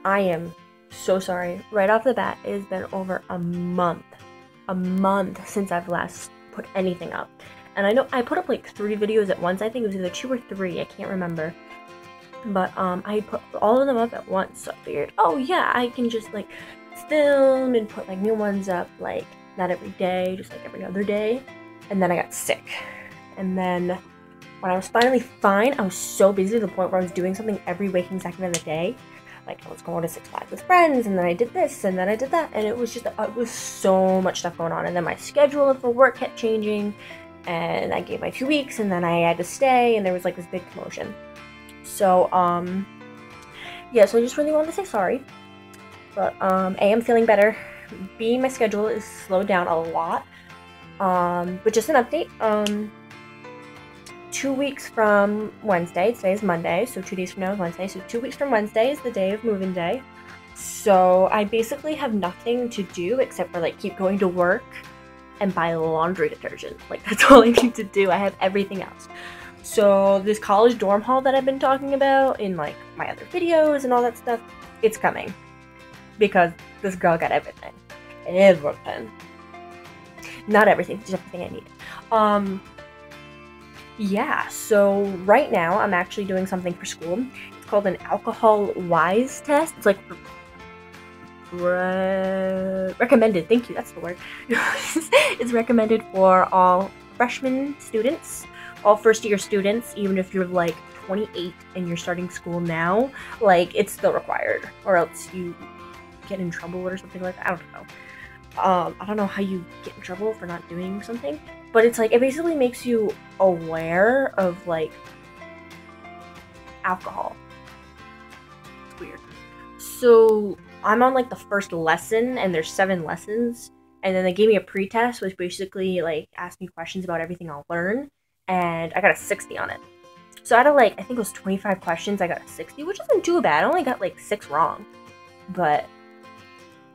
I am so sorry. Right off the bat, it has been over a month since I've last put anything up. And I know I put up like 3 videos at once. I think it was either 2 or 3, I can't remember. But I put all of them up at once, so I figured, oh yeah, I can just like film and put like new ones up, like not every day, just like every other day. And then I got sick. And then when I was finally fine, I was so busy to the point where I was doing something every waking second of the day. Like I was going to Six Flags with friends, and then I did this, and then I did that, and it was just, it was so much stuff going on. And then my schedule for work kept changing, and I gave my 2 weeks, and then I had to stay, and there was like this big commotion. So, yeah, so I just really wanted to say sorry. But, A, I'm feeling better. B, my schedule is slowed down a lot. But just an update, 2 weeks from Wednesday, today is Monday, so 2 days from now is Wednesday, so 2 weeks from Wednesday is the day of move-in day. So I basically have nothing to do except for like keep going to work and buy laundry detergent. Like that's all I need to do. I have everything else. So this college dorm haul that I've been talking about in like my other videos and all that stuff, it's coming. Because this girl got everything. Everything. Not everything, just everything I need. Yeah, so right now I'm actually doing something for school. It's called an alcohol wise test. It's like recommended, thank you, that's the word. It's recommended for all freshman students, all first year students, even if you're like 28 and you're starting school now, like it's still required, or else you get in trouble or something like that. I don't know. I don't know how you get in trouble for not doing something, but it's like, it basically makes you aware of like alcohol. It's weird. So I'm on like the first lesson, and there's 7 lessons, and then they gave me a pre-test, which basically like asked me questions about everything I'll learn, and I got a 60 on it. So out of like, I think it was 25 questions, I got a 60, which isn't too bad. I only got like 6 wrong, but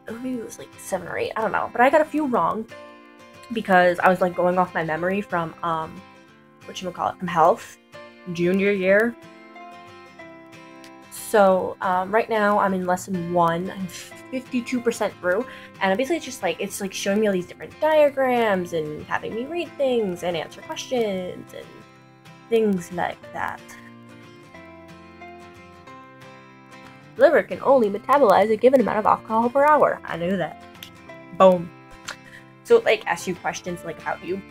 maybe it was like 7 or 8, I don't know, but I got a few wrong because I was like going off my memory from from health, junior year. So right now I'm in lesson 1, I'm 52% through, and basically it's just like, it's like showing me all these different diagrams and having me read things and answer questions and things like that. Liver can only metabolize a given amount of alcohol per hour. I knew that. Boom. So it like asks you questions like about you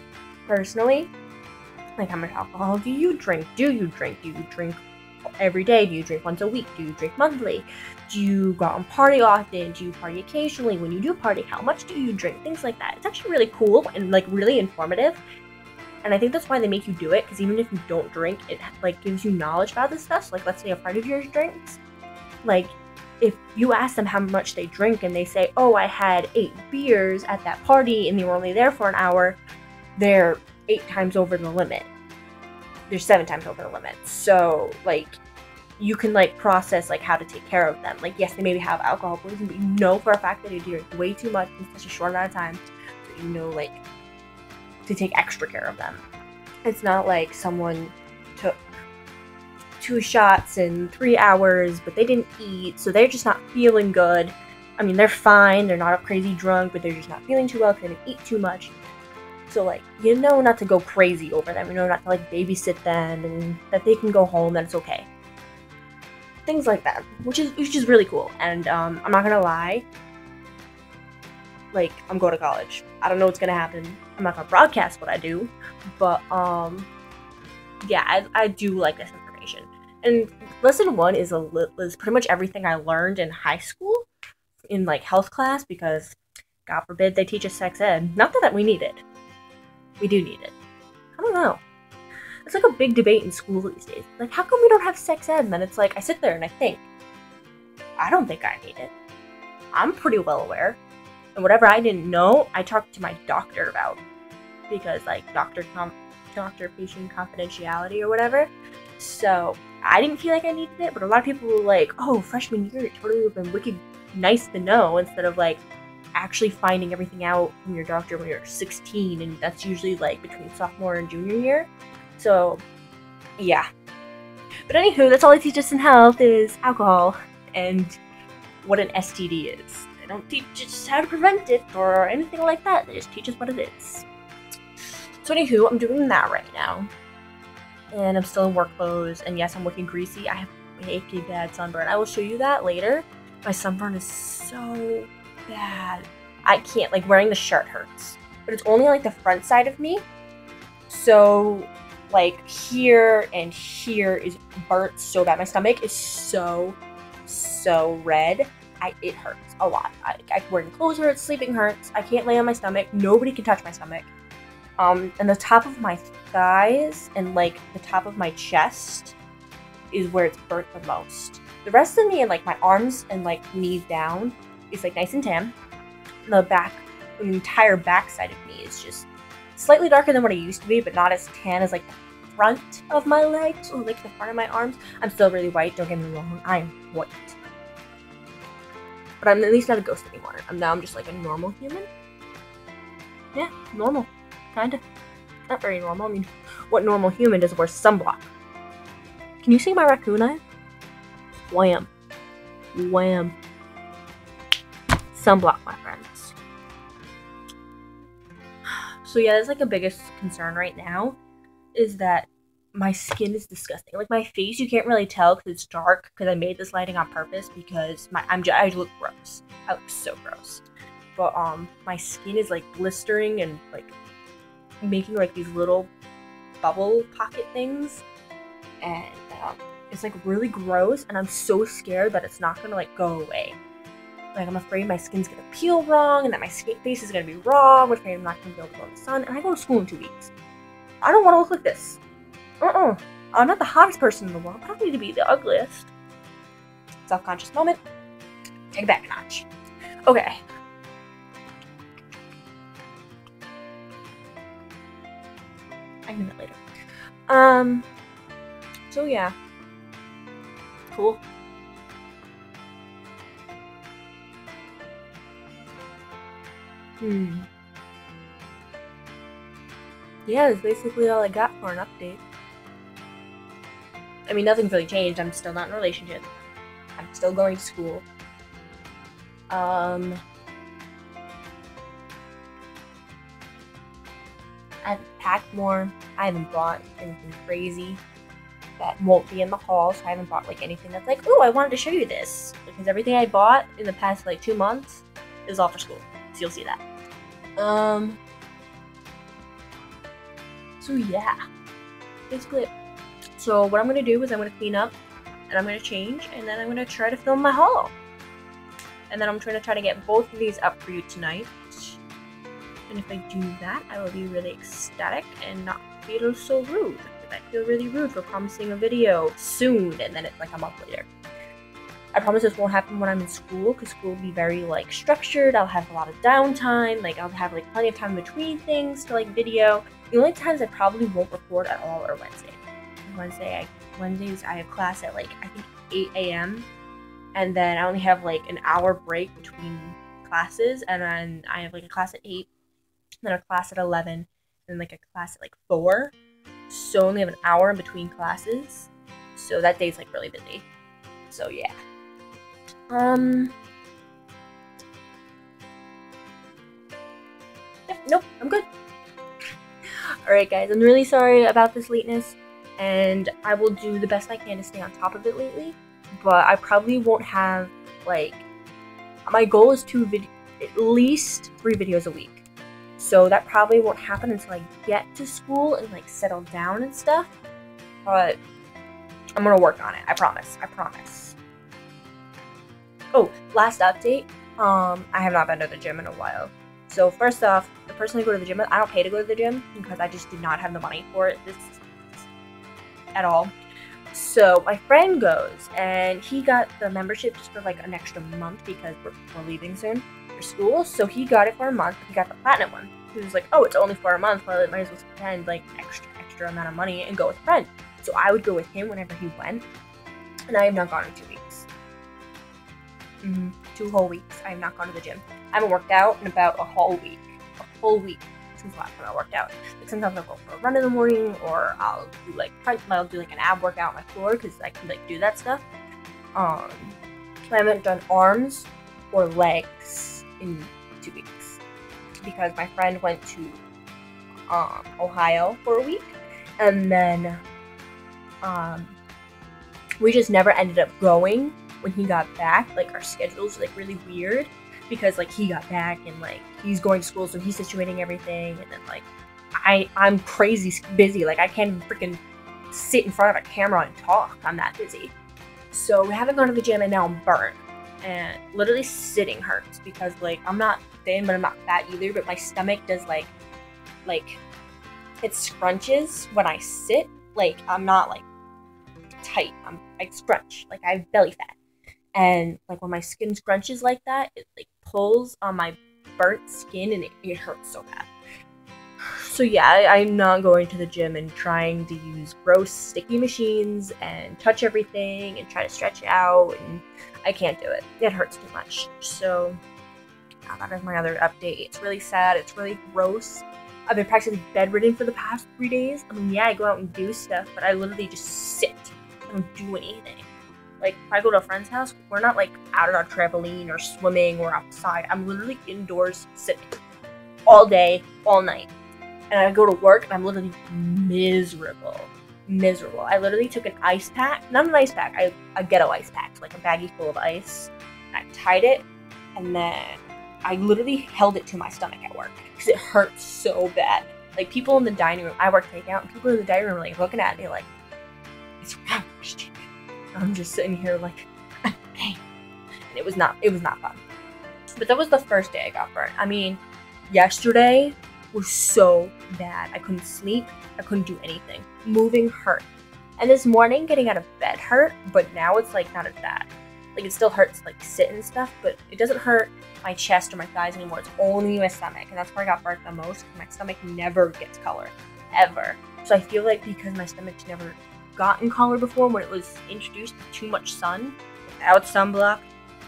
personally. Like, how much alcohol do you drink? Do you drink? Do you drink every day? Do you drink once a week? Do you drink monthly? Do you go out and party often? Do you party occasionally? When you do party, how much do you drink? Things like that. It's actually really cool and like really informative. And I think that's why they make you do it, because even if you don't drink, it like gives you knowledge about this stuff. So like, let's say a friend of yours drinks. Like, if you ask them how much they drink and they say, oh, I had 8 beers at that party and they were only there for an hour, they're 8 times over the limit. They're 7 times over the limit. So, like, you can, like, process, like, how to take care of them. Like, yes, they maybe have alcohol poisoning, but you know for a fact that they drink way too much in such a short amount of time. So you know, like, to take extra care of them. It's not like someone took 2 shots in 3 hours, but they didn't eat, so they're just not feeling good. I mean, they're fine, they're not a crazy drunk, but they're just not feeling too well because they didn't eat too much. So, like, you know not to go crazy over them, you know not to, like, babysit them, and that they can go home, that it's okay. Things like that, which is really cool, and, I'm not gonna lie, like, I'm going to college. I don't know what's gonna happen. I'm not gonna broadcast what I do, but, yeah, I do like this information. And lesson 1 is pretty much everything I learned in high school, in like health class, because God forbid they teach us sex ed. Not that we need it. We do need it. I don't know. It's like a big debate in school these days. Like, how come we don't have sex ed? And then it's like, I sit there and I think, I don't think I need it. I'm pretty well aware. And whatever I didn't know, I talked to my doctor about. Because, like, doctor-patient confidentiality or whatever. So, I didn't feel like I needed it, but a lot of people were like, oh, freshman year, it totally would have been wicked nice to know, instead of, like, actually finding everything out from your doctor when you're 16, and that's usually, like, between sophomore and junior year. So, yeah. But anywho, that's all they teach us in health is alcohol, and what an STD is. They don't teach us how to prevent it or anything like that. They just teach us what it is. So anywho, I'm doing that right now. And I'm still in work clothes. And yes, I'm looking greasy. I have an achy bad sunburn. I will show you that later. My sunburn is so bad. I can't, like, wearing the shirt hurts. But it's only like the front side of me. So, like, here and here is burnt so bad. My stomach is so red. It hurts a lot. Wearing clothes hurts, sleeping hurts. I can't lay on my stomach. Nobody can touch my stomach. And the top of my thighs and, like, the top of my chest is where it's burnt the most. The rest of me and, like, my arms and, like, knees down is, like, nice and tan. And the entire back side of me is just slightly darker than what it used to be, but not as tan as, like, the front of my legs or, like, the front of my arms. I'm still really white, don't get me wrong. I am white. But I'm at least not a ghost anymore. I'm just, like, a normal human. Yeah, normal. Kinda. Not very normal. I mean, what normal human does wear sunblock? Can you see my raccoon eye? Wham. Wham. Sunblock, my friends. So yeah, that's like the biggest concern right now, is that my skin is disgusting. Like my face, you can't really tell because it's dark, because I made this lighting on purpose because I look gross. I look so gross. But my skin is like blistering and like making like these little bubble pocket things, and it's like really gross, and I'm so scared that it's not gonna like go away. Like I'm afraid my skin's gonna peel wrong, and that my face is gonna be raw. I'm afraid I'm not gonna be able to go in the sun, and I go to school in 2 weeks. I don't want to look like this. I'm not the hottest person in the world, but I don't need to be the ugliest. Self-conscious moment. Take it back a notch. Okay. I can do that later. So yeah. Cool. Yeah, that's basically all I got for an update. I mean, nothing's really changed. I'm still not in a relationship. I'm still going to school. I haven't packed more. I haven't bought anything crazy that won't be in the haul, so I haven't bought like anything that's like, oh, I wanted to show you this. Because everything I bought in the past like 2 months is all for school. So you'll see that. So yeah. Basically it. So what I'm going to do is I'm going to clean up, and I'm going to change, and then I'm going to try to film my haul. And then I'm trying to try to get both of these up for you tonight. And if I do that, I will be really ecstatic and not feel so rude. Because I feel really rude for promising a video soon, and then it's like a month later. I promise this won't happen when I'm in school, because school will be very like structured. I'll have a lot of downtime. Like I'll have like plenty of time between things to like video. The only times I probably won't record at all are Wednesday. Wednesdays I have class at like I think 8 a.m. and then I only have like an hour break between classes, and then I have like a class at 8, then a class at 11, and then like a class at like 4. So I only have an hour in between classes. So that day's like really busy. So yeah. Nope, I'm good. Alright guys, I'm really sorry about this lateness, and I will do the best I can to stay on top of it lately, but I probably won't have, like, my goal is at least 3 videos a week, so that probably won't happen until I get to school and, like, settle down and stuff, but I'm gonna work on it, I promise. Oh, last update, I have not been to the gym in a while. So first off, the person I go to the gym with, I don't pay to go to the gym because I just did not have the money for it at all. So my friend goes, and he got the membership just for like an extra month because we're leaving soon for school. So he got it for a month. He got the platinum one. He was like, oh, it's only for a month. Well, it might as well spend like extra amount of money and go with a friend. So I would go with him whenever he went, and I have not gone in 2 weeks. 2 whole weeks. I have not gone to the gym. I haven't worked out in about a whole week since the last time I worked out. Like sometimes I'll go for a run in the morning, or I'll do like an ab workout on my floor because I can like do that stuff. I haven't done arms or legs in 2 weeks because my friend went to Ohio for a week, and then we just never ended up going when he got back. Like, our schedules were like really weird because like he got back and like he's going to school, so he's situating everything, and then like I'm crazy busy. Like, I can't even freaking sit in front of a camera and talk. I'm that busy. So we haven't gone to the gym, and now I'm burnt. And literally sitting hurts because like I'm not thin, but I'm not fat either. But my stomach does like it scrunches when I sit. Like, I'm not like tight. I scrunch. Like, I have belly fat. And like when my skin scrunches like that, it like pulls on my burnt skin, and it hurts so bad. So yeah, I'm not going to the gym and trying to use gross sticky machines and touch everything and try to stretch it out, and I can't do it. It hurts too much. So that is my other update. It's really sad. It's really gross. I've been practically bedridden for the past 3 days. I mean, yeah, I go out and do stuff, but I literally just sit. I don't do anything. Like, if I go to a friend's house, we're not like out on our trampoline or swimming or outside. I'm literally indoors sitting all day, all night. And I go to work, and I'm literally miserable. Miserable. I literally took an ice pack. Not an ice pack. A ghetto ice pack. So like a baggie full of ice. And I tied it. And then I literally held it to my stomach at work. Because it hurt so bad. Like, people in the dining room. I work takeout. And people in the dining room are like looking at me like, "What's wrong with you?" I'm just sitting here like, I'm in pain. And it was not fun. But that was the first day I got burnt. I mean, yesterday was so bad. I couldn't sleep. I couldn't do anything. Moving hurt. And this morning, getting out of bed hurt, but now it's like not as bad. Like, it still hurts like sit and stuff, but it doesn't hurt my chest or my thighs anymore. It's only my stomach, and that's where I got burnt the most. My stomach never gets color, ever. So I feel like because my stomach's never gotten color before, when it was introduced to too much sun, without sunblock,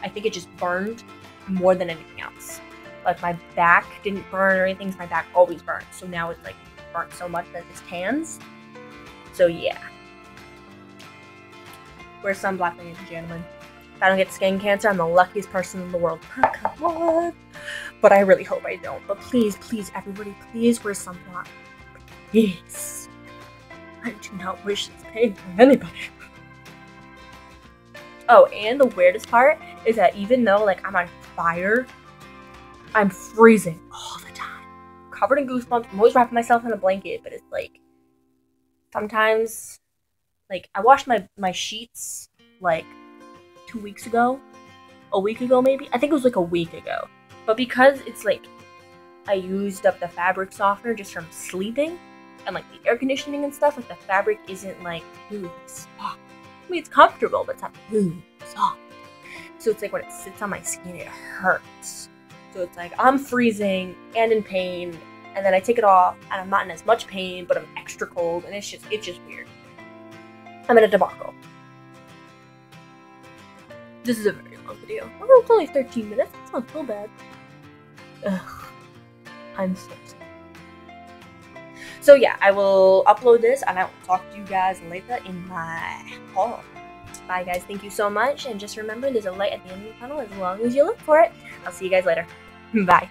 I think it just burned more than anything else. Like, my back didn't burn or anything, because my back always burns. So now it's like burnt so much that it's tans. So yeah. Wear sunblock, ladies and gentlemen. If I don't get skin cancer, I'm the luckiest person in the world. Oh, come on. But I really hope I don't. But please, please, everybody, please wear sunblock. Please. I do not wish this pain on anybody. Oh, and the weirdest part is that even though like I'm on fire, I'm freezing all the time. Covered in goosebumps. I'm always wrapping myself in a blanket, but it's like sometimes, like, I washed my sheets like 2 weeks ago. A week ago, maybe? I think it was like a week ago. But because it's like I used up the fabric softener just from sleeping and like the air conditioning and stuff, like the fabric isn't like soft. I mean, it's comfortable, but it's not soft. So it's like when it sits on my skin, it hurts. So it's like I'm freezing and in pain, and then I take it off, and I'm not in as much pain, but I'm extra cold, and it's just weird. I'm in a debacle. This is a very long video. Oh, it's only 13 minutes. It's not so bad. Ugh. I'm so sorry. So yeah, I will upload this, and I will talk to you guys later in my haul. Bye guys, thank you so much, and just remember there's a light at the end of the tunnel as long as you look for it. I'll see you guys later. Bye.